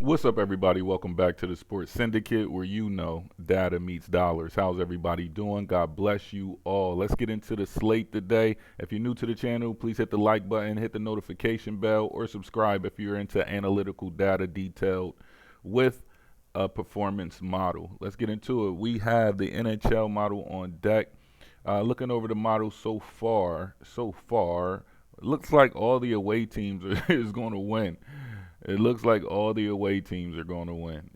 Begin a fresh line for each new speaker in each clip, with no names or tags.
What's up, everybody? Welcome back to the Sports Syndicate, where you know data meets dollars. How's everybody doing? God bless you all. Let's get into the slate today. If you're new to the channel, please hit the like button, hit the notification bell, or subscribe if you're into analytical data detailed with a performance model. Let's get into it. We have the NHL model on deck. Looking over the model so far, looks like all the away teams is going to win. It looks like all the away teams are going to win.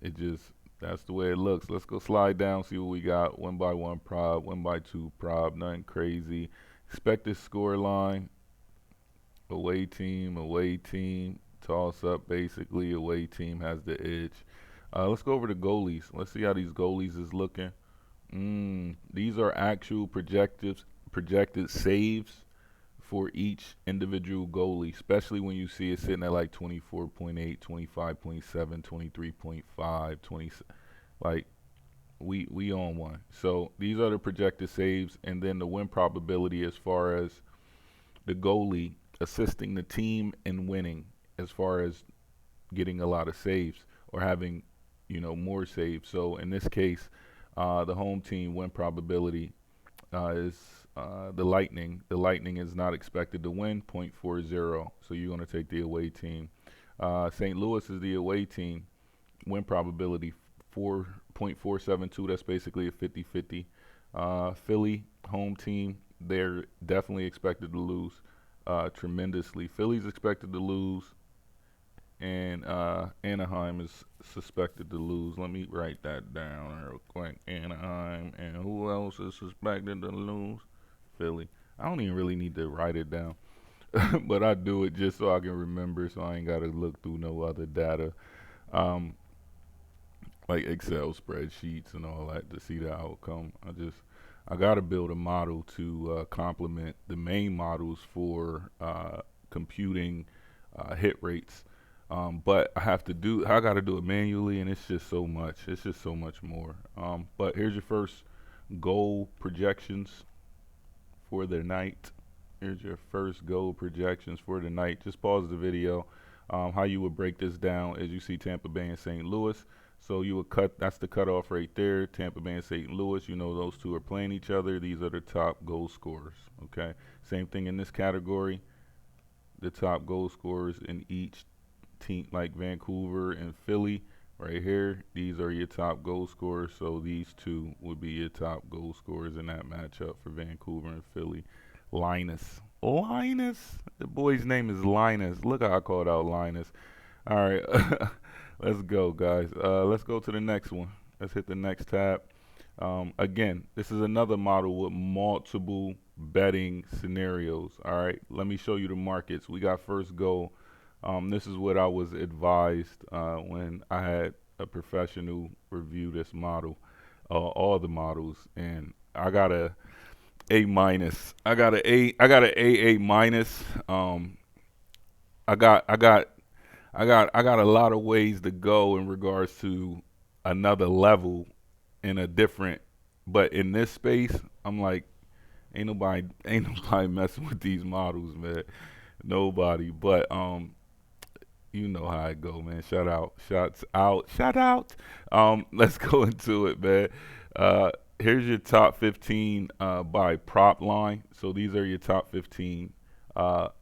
That's the way it looks. Let's go slide down, see what we got. 1x1 prop, 1x2 prop, nothing crazy. Expected score line, away team, toss up basically. Away team has the edge. Let's go over to goalies. Let's see how these goalies is looking. These are actual projected saves for each individual goalie, especially when you see it sitting at like 24.8, 25.7, 23.5, 20. Like we on one. So these are the projected saves, and then the win probability as far as the goalie assisting the team in winning, as far as getting a lot of saves or having more saves. So in this case, the home team win probability is the Lightning. The Lightning is not expected to win, 0.40. So you're going to take the away team. St. Louis is the away team. Win probability 4.472. That's basically a 50-50. Philly, home team, they're definitely expected to lose tremendously. Philly's expected to lose, and Anaheim is suspected to lose. Let me write that down real quick. Anaheim, and who else is suspected to lose? Philly. I don't even really need to write it down, but I do it just so I can remember, so I ain't got to look through no other data, like Excel spreadsheets and all that to see the outcome. I got to build a model to complement the main models for computing hit rates. But I got to do it manually, and it's just so much. It's just so much more. But here's your first goal projections for the night. Here's your first goal projections for the night. Just pause the video. How you would break this down is you see Tampa Bay and St. Louis. So you would that's the cutoff right there. Tampa Bay and St. Louis, those two are playing each other. These are the top goal scorers. Okay. Same thing in this category. The top goal scorers in each team, like Vancouver and Philly, right here. These are your top goal scorers. So these two would be your top goal scorers in that matchup for Vancouver and Philly. Linus. The boy's name is Linus. Look how I called out Linus. All right. Let's go, guys. Let's go to the next one. Let's hit the next tab. Again, this is another model with multiple betting scenarios. All right. Let me show you the markets. We got first goal. This is what I was advised when I had a professional review this model, all the models, and I got a A minus. I got a AA minus. I got I got I got a lot of ways to go in regards to another level in a different, but in this space, I'm like, ain't nobody messing with these models, man. Nobody. But you know how it go, man. Shout out. Let's go into it, man. Here's your top 15 by prop line. So these are your top 15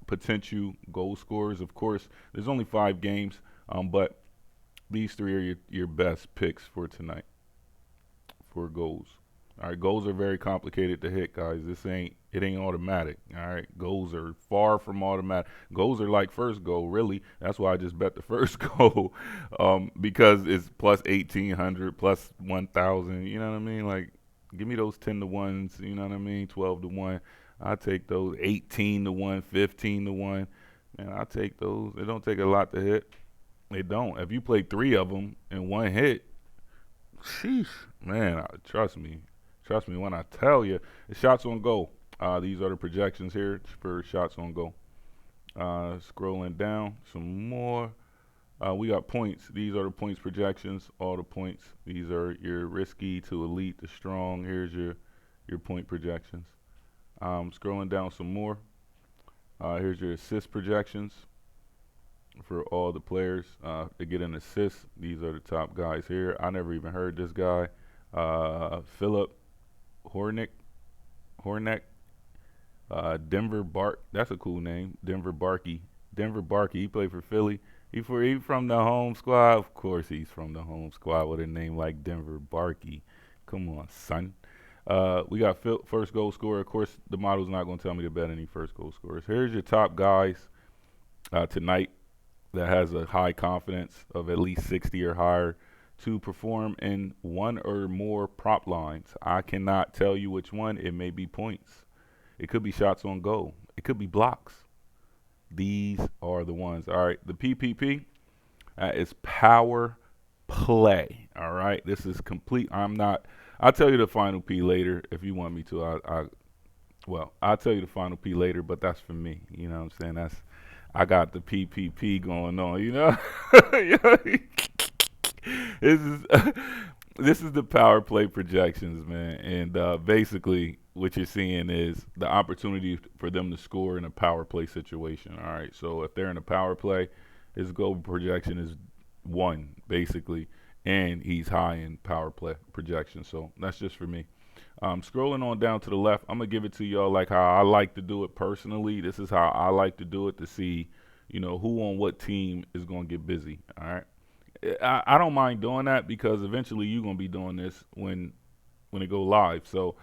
potential goal scorers. Of course, there's only 5 games, but these three are your best picks for tonight for goals. All right, goals are very complicated to hit, guys. It ain't automatic. All right, goals are far from automatic. Goals are like first goal, really. That's why I just bet the first goal, because it's plus 1,800, plus 1,000. You know what I mean? Like, give me those 10-to-1s. You know what I mean? 12-to-1. I take those 18-to-1, 15-to-1. Man, I take those. It don't take a lot to hit. It don't. If you play 3 of them in one hit, sheesh, man, trust me. Trust me when I tell you, the shots on goal. These are the projections here for shots on goal. Scrolling down some more. We got points. These are the points projections. All the points. These are your risky to elite to strong. Here's your point projections. Scrolling down some more. Here's your assist projections. for all the players to get an assist. These are the top guys here. I never even heard this guy. Philip Hornick. Horneck. Denver Bark. That's a cool name. Denver Barkey. Denver Barkey. He played for Philly. He from the home squad. Of course, he's from the home squad with a name like Denver Barkey. Come on, son. We got first goal scorer. Of course, the model's not going to tell me to bet any first goal scorers. Here's your top guys tonight that has a high confidence of at least 60 or higher to perform in one or more prop lines. I cannot tell you which one. It may be points. It could be shots on goal. It could be blocks. These are the ones. All right, the PPP is power play. All right, this is complete. I'll tell you the final P later if you want me to. I'll tell you the final P later, but that's for me. You know what I'm saying? I got the PPP going on. You know, this is this is the power play projections, man. And basically, what you're seeing is the opportunity for them to score in a power play situation. All right, so if they're in a power play, his goal projection is 1, basically, and he's high in power play projection. So that's just for me. Scrolling on down to the left, I'm gonna give it to y'all like how I like to do it personally. This is how I like to do it to see, who on what team is gonna get busy. All right, I don't mind doing that because eventually you're gonna be doing this when it go live. So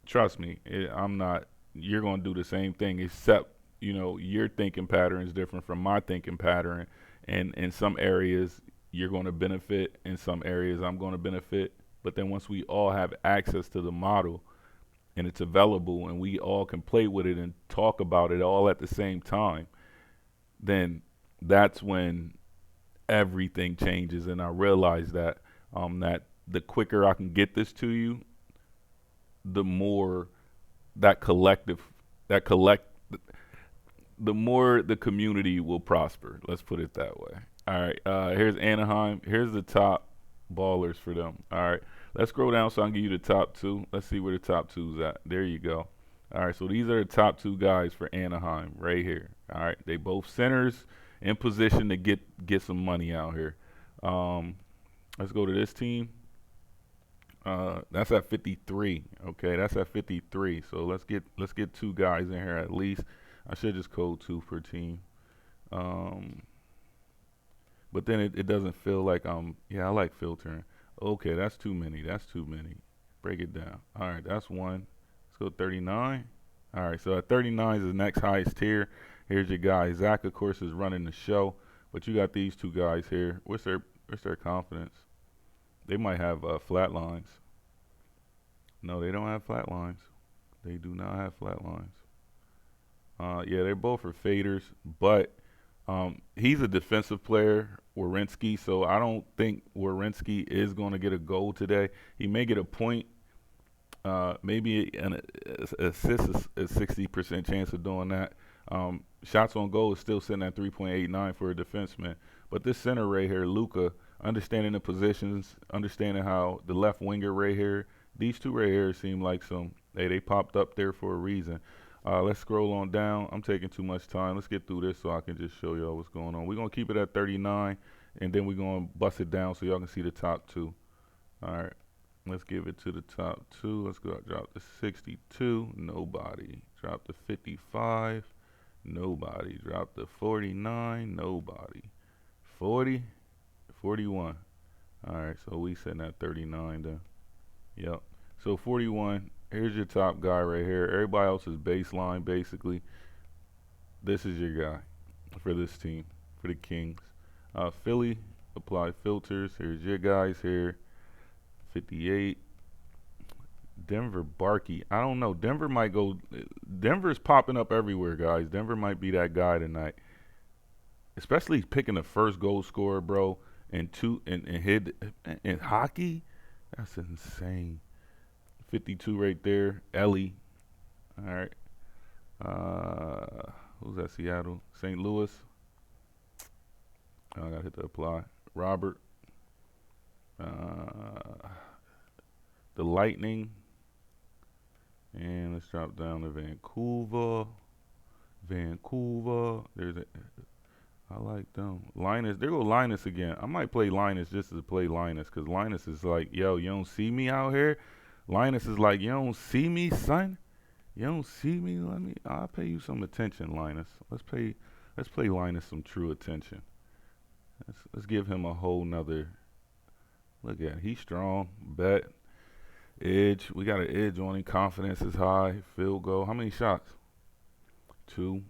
trust me, I'm not. You're gonna do the same thing, except your thinking pattern is different from my thinking pattern, and in some areas you're going to benefit, in some areas I'm going to benefit. But then once we all have access to the model and it's available and we all can play with it and talk about it all at the same time, then that's when everything changes. And I realize that that the quicker I can get this to you, the more that the more the community will prosper. Let's put it that way. All right. Here's Anaheim. Here's the top ballers for them. All right. Let's scroll down so I can give you the top 2. Let's see where the top 2's at. There you go. All right. So these are the top 2 guys for Anaheim right here. All right. They both centers in position to get some money out here. Let's go to this team. That's at 53. Okay, that's at 53. So let's get 2 guys in here at least. I should just code 2 per team. But then it doesn't feel like I like filtering. Okay, that's too many. Break it down. All right, that's 1. Let's go 39. All right, so at 39 is the next highest tier. Here's your guy. Zach, of course, is running the show. But you got these 2 guys here. What's their confidence? They might have flat lines. No, they don't have flat lines. They do not have flat lines. Yeah, they both are faders, but he's a defensive player, Werenski, so I don't think Werenski is going to get a goal today. He may get a point, maybe an assist, a 60% chance of doing that. Shots on goal is still sitting at 3.89 for a defenseman. But this center right here, Luka, understanding the positions, understanding how the left winger right here, these 2 right here seem like they popped up there for a reason. Let's scroll on down. I'm taking too much time. Let's get through this so I can just show y'all what's going on. We're going to keep it at 39, and then we're going to bust it down so y'all can see the top 2. All right. Let's give it to the top 2. Let's go drop to 62. Nobody. Drop to 55. Nobody. Drop to 49. Nobody. 40. 41. All right. So we sitting at 39 then. Yep. So 41. Here's your top guy right here. Everybody else is baseline, basically. This is your guy for this team, for the Kings. Philly, apply filters. Here's your guys here. 58. Denver Barkey. I don't know. Denver's popping up everywhere, guys. Denver might be that guy tonight. Especially picking the first goal scorer, bro, and hit in hockey. That's insane. 52 right there. Ellie. All right. Who's that? Seattle. St. Louis. I got to hit the apply. Robert. The Lightning. And let's drop down to Vancouver. There's I like them. Linus, there go Linus again. I might play Linus just to play Linus, because Linus is like, yo, you don't see me out here? Linus is like, you don't see me, son? You don't see me? I'll pay you some attention, Linus. Let's play Linus some true attention. Let's give him a whole nother look at. He's strong. Bet. Edge. We got an edge on him. Confidence is high. Field goal. How many shots? 2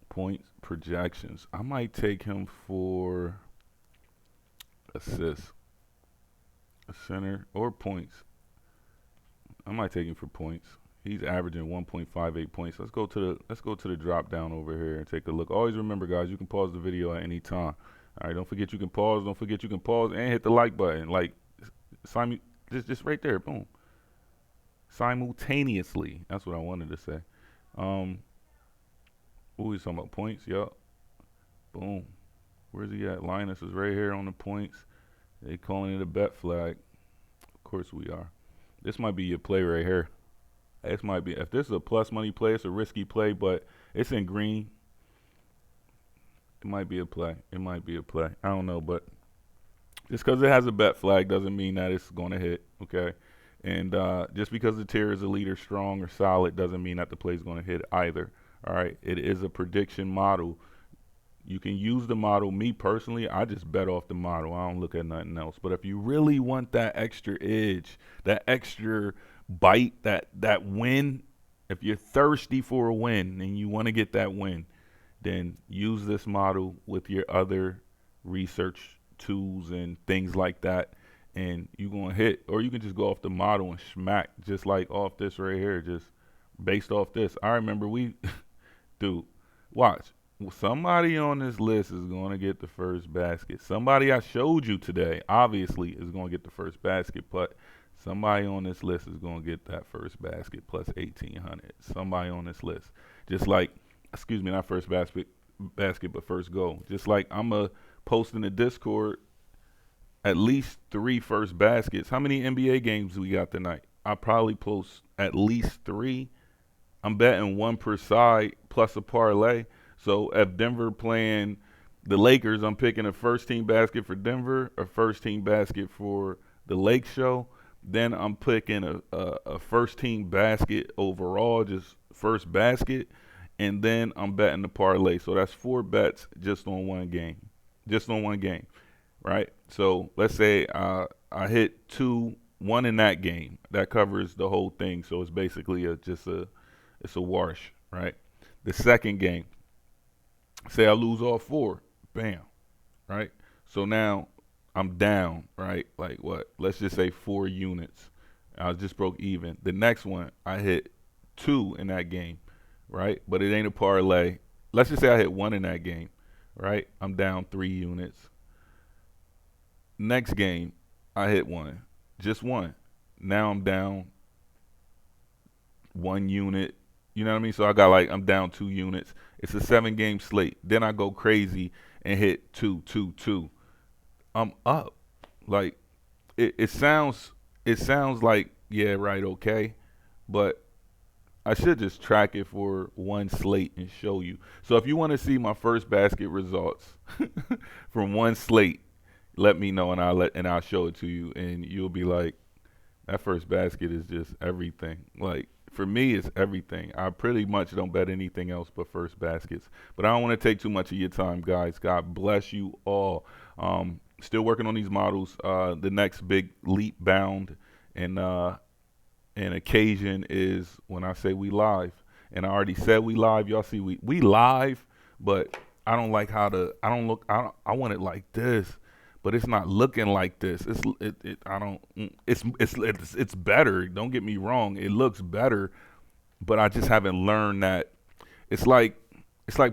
points. Projections. I might take him for assists. A center or points. I might take him for points. He's averaging 1.58 points. Let's go to the drop down over here and take a look. Always remember, guys, you can pause the video at any time. All right, don't forget you can pause. Don't forget you can pause and hit the like button. Like, just right there, boom. Simultaneously. That's what I wanted to say. What we talking about? Points? Yup. Boom. Where's he at? Linus is right here on the points. They calling it a bet flag. Of course we are. This might be your play right here. This might be, if this is a plus money play, it's a risky play, but it's in green. It might be a play. It might be a play. I don't know, but just because it has a bet flag doesn't mean that it's going to hit, okay? And just because the tier is a leader strong or solid doesn't mean that the play is going to hit either, all right? It is a prediction model. You can use the model. Me personally, I just bet off the model. I don't look at nothing else. But if you really want that extra edge, that extra bite, that win, if you're thirsty for a win and you want to get that win, then use this model with your other research tools and things like that, and you're going to hit. Or you can just go off the model and smack, just like off this right here, just based off this. I remember dude, watch. Somebody on this list is going to get the first basket. Somebody I showed you today, obviously, is going to get the first basket, but somebody on this list is going to get that first basket plus 1,800. Somebody on this list. Just like, excuse me, not first basket, but first goal. Just like I'm going to post in the Discord at least 3 first baskets. How many NBA games we got tonight? I'll probably post at least 3. I'm betting 1 per side plus a parlay. So if Denver playing the Lakers, I'm picking a first team basket for Denver, a first team basket for the Lake Show. Then I'm picking a first team basket overall, just first basket. And then I'm betting the parlay. So that's 4 bets just on one game. Just on one game, right? So let's say I hit 1 in that game. That covers the whole thing. So it's basically it's a wash, right? The second game, say I lose all 4, bam, right? So now I'm down, right? Like what? Let's just say 4 units. I just broke even. The next one, I hit 2 in that game, right? But it ain't a parlay. Let's just say I hit 1 in that game, right? I'm down 3 units. Next game, I hit 1, just 1. Now I'm down 1 unit. You know what I mean? So I'm down 2 units. It's a 7-game slate. Then I go crazy and hit 2, 2, 2. I'm up. Like it sounds like, yeah, right, okay. But I should just track it for one slate and show you. So if you want to see my first basket results from one slate, let me know and I'll show it to you, and you'll be like, that first basket is just everything. Like, for me, it's everything. I pretty much don't bet anything else but first baskets. But I don't want to take too much of your time, guys. God bless you all. Still working on these models. The next big leap bound and occasion is when I say we live. And I already said we live. Y'all see we live, but I don't like how I want it like this. But it's not looking like this. It's better. Don't get me wrong. It looks better, but I just haven't learned that. It's like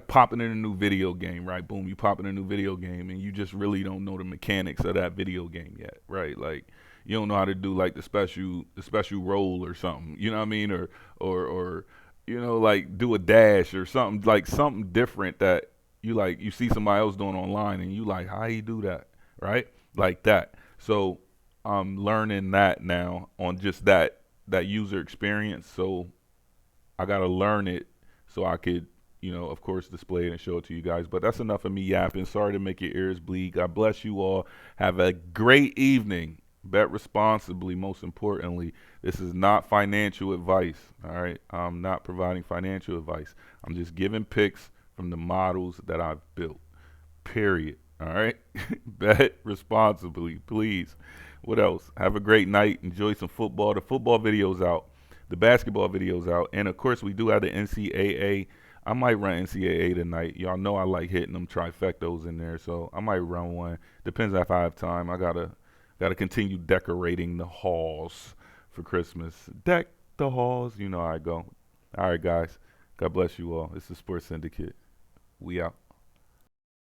popping in a new video game, right? Boom, you pop in a new video game, and you just really don't know the mechanics of that video game yet, right? Like, you don't know how to do like the special roll or something. You know what I mean? Or you know, like do a dash or something, like something different that you see somebody else doing online, and you like, how you do that? Right? Like that. So I'm learning that now on just that user experience. So I got to learn it so I could of course, display it and show it to you guys. But that's enough of me yapping. Sorry to make your ears bleed. God bless you all. Have a great evening. Bet responsibly, most importantly. This is not financial advice, all right? I'm not providing financial advice. I'm just giving picks from the models that I've built, period, all right? Bet responsibly, please. What else? Have a great night. Enjoy some football. The football video's out. The basketball video's out. And, of course, we do have the NCAA. I might run NCAA tonight. Y'all know I like hitting them trifectos in there, so I might run one. Depends if I have time. I gotta continue decorating the halls for Christmas. Deck the halls. You know how I go. All right, guys. God bless you all. It's the Sports Syndicate. We out.